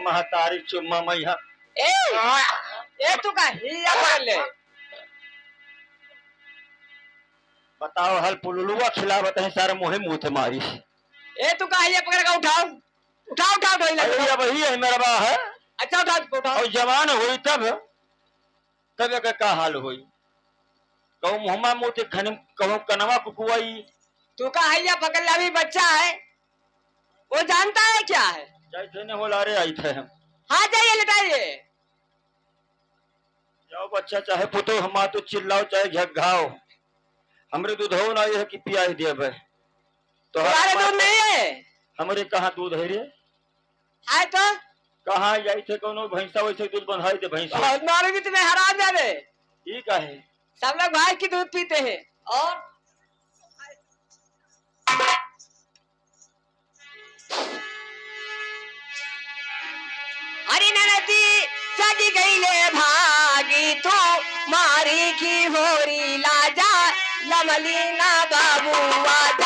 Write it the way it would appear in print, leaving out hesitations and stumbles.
महतारी चुम्मा मैया ए तू का हिया पकड़ ले। बताओ हल पुलुलुआ खिलावत है सारे मुहे मुंह थे मारी। ए तू का हिया पकड़ के उठाओ उठाओ उठाओ ढोई लग। अब वही है मेरा बा है। अच्छा उठाओ उठाओ। और जवान हुई तब का हाल हुई। कहूँ मुहम्मा मुँह खन कहूँ कनवा पुकुआई। तू का हिया पकड़ ले अभी बच्चा है वो जानता है क्या है। जैसे ने बोला रे आई थे हम। हाँ जाइए लटाइए। जाओ बच्चा चाहे पुतो हम तो चिल्लाओ चाहे झग्घाओ हमरे दूध हो ना ये है कि पिया दे तो तुम्हारे दूध नहीं है। हमरे कहाँ दूध है रे है तो कहाँ जाई थे कोनो भैंसा वैसे दूध बंधाई थे भैंसा हमारे भी तुम्हें हराम जाने ठीक है सब लोग भैंस की दूध पीते हैं। और हरी ननदी जागी गई ले भागी तू मारी की होरी लाजा लमली ना बाबू आजा।